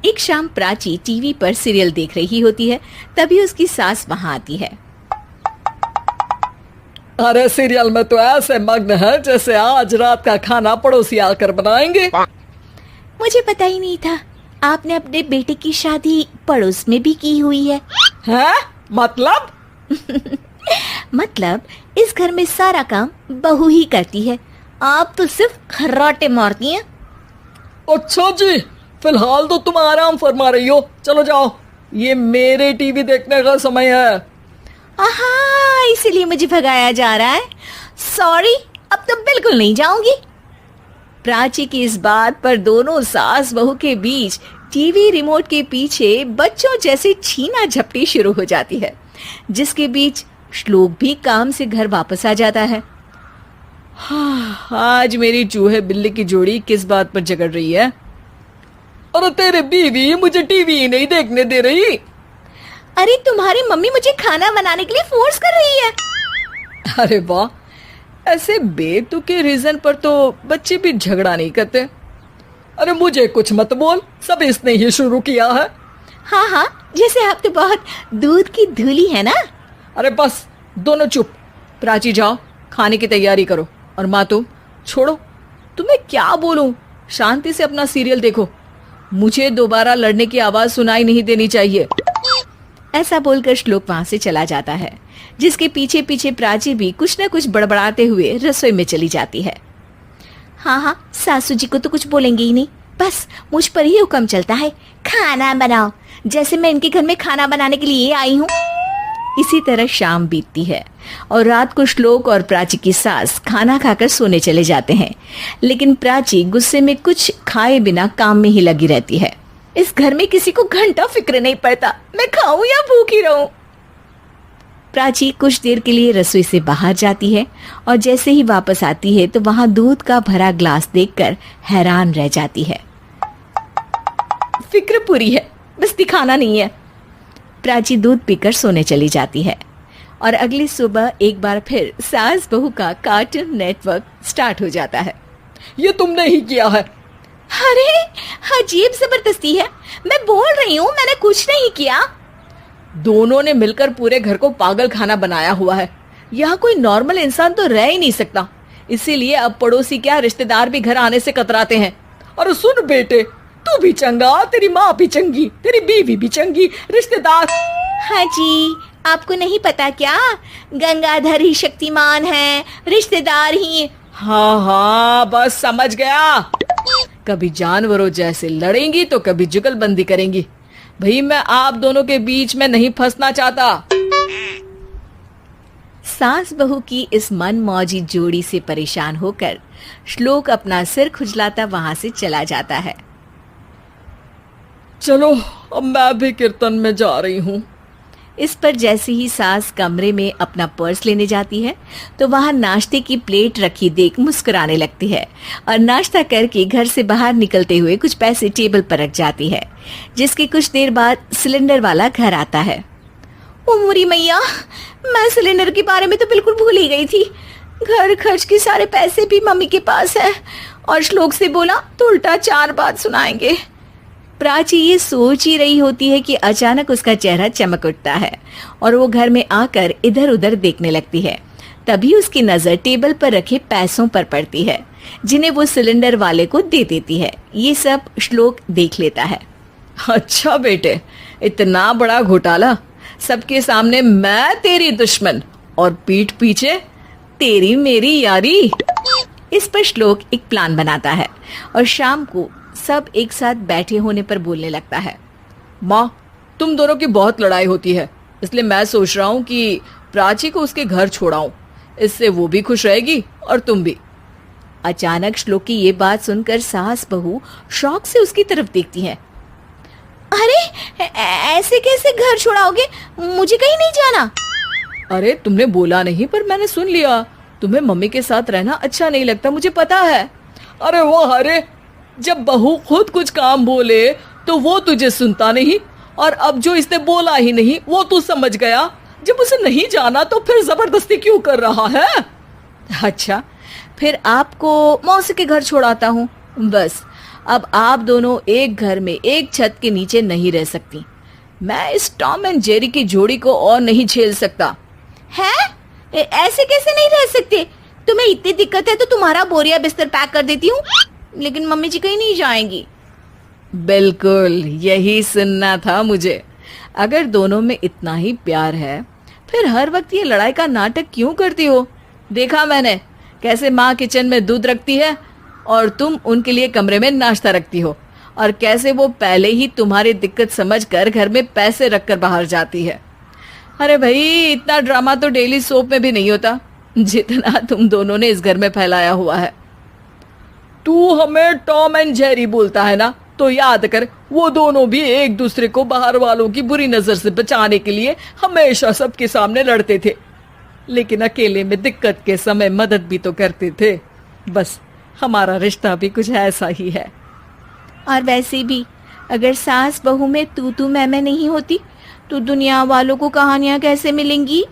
एक शाम प्राची टीवी पर सीरियल देख रही होती है। तभी उसकी सास वहां आती है। अरे सीरियल में तो ऐसे मग्न है जैसे आज रात का खाना पड़ोसी आकर बनाएंगे। मुझे पता ही नहीं था आपने अपने बेटे की शादी पड़ोस में भी की हुई है। हैं? मतलब? मतलब इस घर में सारा काम बहू ही करती है, आप तो सिर्फ खर्राटे मारती हैं। अच्छा जी, फिलहाल तो तुम आराम फरमा रही हो, चलो जाओ, ये मेरे टीवी देखने का समय है। आहा, इसीलिए मुझे भगाया जा रहा है। सॉरी, अब तो बिल्कुल नहीं जाऊंगी। प्राची की इस बात पर दोनों सास बहू के बीच टीवी रिमोट के पीछे बच्चों जैसे छीना झपटी शुरू हो जाती है, जिसके बीच श्लोक भी काम से घर वापस आ जाता है। हाँ, आज मेरी चूहे बिल्ली की जोड़ी किस बात पर झगड़ रही है? अरे तेरे बीवी मुझे टीवी ही नहीं देखने दे रही। अरे तुम्हारी मम्मी मुझे खाना बनाने के लिए फोर्स कर रही है। अरे वाह, ऐसे बेतुके रीजन पर तो बच्चे भी झगड़ा नहीं करते। अरे मुझे कुछ मत बोल, सब इसने ही शुरू किया है। हाँ हाँ, जैसे आप तो बहुत दूध की धूली है ना। अरे बस, दोनों चुप। प्राची जाओ, खाने की तैयारी करो। और माँ तुम छोड़ो, तुम्हें क्या बोलूं, शांति से अपना सीरियल देखो, मुझे दोबारा लड़ने की आवाज सुनाई नहीं देनी चाहिए। ऐसा बोलकर श्लोक वहां से चला जाता है, जिसके पीछे पीछे प्राची भी कुछ न कुछ बड़बड़ाते हुए रसोई में चली जाती है। हाँ हाँ, सासू जी को तो कुछ बोलेंगे ही नहीं, बस मुझ पर ही हुक्म चलता है, खाना बनाओ, जैसे मैं इनके घर में खाना बनाने के लिए आई हूँ। इसी तरह शाम बीतती है और रात को श्लोक और प्राची की सास खाना खाकर सोने चले जाते हैं, लेकिन प्राची गुस्से में कुछ खाए बिना काम में ही लगी रहती है। इस घर में किसी को घंटा फिक्र नहीं पड़ता, मैं खाऊं या भूखी रहूं। प्राची कुछ देर के लिए रसोई से बाहर जाती है और जैसे ही वापस आती है तो वहां दूध का भरा ग्लास देखकर हैरान रह जाती है। फिक्र पूरी है, बस दिखाना नहीं है। प्राची दूध पीकर सोने चली जाती है और अगली सुबह एक बार फिर सास बहू का कार्टून नेटवर्क स्टार्ट हो जाता है। ये तुमने ही किया है। अरे अजीब जबरदस्ती है, मैं बोल रही हूँ मैंने कुछ नहीं किया। दोनों ने मिलकर पूरे घर को पागल खाना बनाया हुआ है। यहाँ कोई नॉर्मल इंसान तो रह ही नहीं सकता, इसीलिए अब पड़ोसी क्या रिश्तेदार भी घर आने से कतराते हैं। और सुन बेटे, तू भी चंगा, तेरी माँ भी चंगी, तेरी बीवी भी चंगी, रिश्तेदार। हाँ जी, आपको नहीं पता क्या, गंगाधर ही शक्तिमान है, रिश्तेदार ही। हाँ हाँ, बस समझ गया। कभी जानवरों जैसे लड़ेंगी तो कभी जुगलबंदी करेंगी। भाई मैं आप दोनों के बीच में नहीं फंसना चाहता। सास बहू की इस मनमौजी जोड़ी से परेशान होकर श्लोक अपना सिर खुजलाता वहां से चला जाता है। चलो अब मैं भी कीर्तन में जा रही हूँ। इस पर जैसे ही सास कमरे में अपना पर्स लेने जाती है तो वहां नाश्ते की प्लेट रखी देख मुस्कुराने लगती है और नाश्ता करके घर से बाहर निकलते हुए कुछ पैसे टेबल पर रख जाती है, जिसके कुछ देर बाद सिलेंडर वाला घर आता है। ओ मोरी मैया, मैं सिलेंडर के बारे में तो बिल्कुल भूल ही गई थी। घर खर्च के सारे पैसे भी मम्मी के पास है और श्लोक से बोला तो उल्टा 4 बात सुनाएंगे। प्राची ये सोच ही रही होती है कि अचानक उसका चेहरा चमक उठता है और वो घर में आकर इधर उधर देखने लगती है। तभी उसकी नजर टेबल पर रखे पैसों पर पड़ती है, जिन्हें वो सिलेंडर वाले को दे देती है। ये सब श्लोक देख लेता है। अच्छा बेटे, इतना बड़ा घोटाला, सबके सामने मैं तेरी दुश्मन और पीठ पीछे तेरी मेरी यारी। इस पर श्लोक एक प्लान बनाता है और शाम को सब एक साथ बैठे होने पर बोलने लगता है। माँ, तुम दोनों की बहुत लड़ाई होती है, इसलिए मैं सोच रहा हूँ कि प्राची को उसके घर छोड़ाऊं, इससे वो भी खुश रहेगी और तुम भी। अचानक श्लोक की ये बात सुनकर सास बहू शौक से उसकी तरफ देखती है। अरे ऐसे कैसे घर छोड़ाओगे, मुझे कहीं नहीं जाना। अरे तुमने बोला नहीं पर मैंने सुन लिया, तुम्हें मम्मी के साथ रहना अच्छा नहीं लगता, मुझे पता है। अरे वाह, अरे जब बहू खुद कुछ काम बोले तो वो तुझे सुनता नहीं, और अब जो इसने बोला ही नहीं वो तू समझ गया। जब उसे नहीं जाना तो फिर जबरदस्ती क्यों कर रहा है? अच्छा, फिर आपको मौसी के घर छोड़ाता हूँ, बस अब आप दोनों एक घर में एक छत के नीचे नहीं रह सकती। मैं इस टॉम एंड जेरी की जोड़ी को और नहीं झेल सकता। है? ऐसे कैसे नहीं रह सकते? तुम्हें इतनी दिक्कत है तो तुम्हारा बोरिया बिस्तर पैक कर देती हूँ, लेकिन मम्मी जी कहीं नहीं जाएंगी। बिल्कुल यही सुनना था मुझे। अगर दोनों में इतना ही प्यार है फिर हर वक्त ये लड़ाई का नाटक क्यों करती हो? देखा मैंने कैसे माँ किचन में दूध रखती है और तुम उनके लिए कमरे में नाश्ता रखती हो, और कैसे वो पहले ही तुम्हारी दिक्कत समझकर घर में पैसे रखकर बाहर जाती है। अरे भाई, इतना ड्रामा तो डेली सोप में भी नहीं होता जितना तुम दोनों ने इस घर में फैलाया हुआ है। तू हमें टॉम एंड जेरी बोलता है ना, तो याद कर वो दोनों भी एक दूसरे को बाहर वालों की बुरी नजर से बचाने के लिए हमेशा सबके सामने लड़ते थे, लेकिन अकेले में दिक्कत के समय मदद भी तो करते थे। बस हमारा रिश्ता भी कुछ ऐसा ही है। और वैसे भी अगर सास बहू में तू मैं नहीं होती तो दुनिया वालों को कहानियां कैसे मिलेंगी?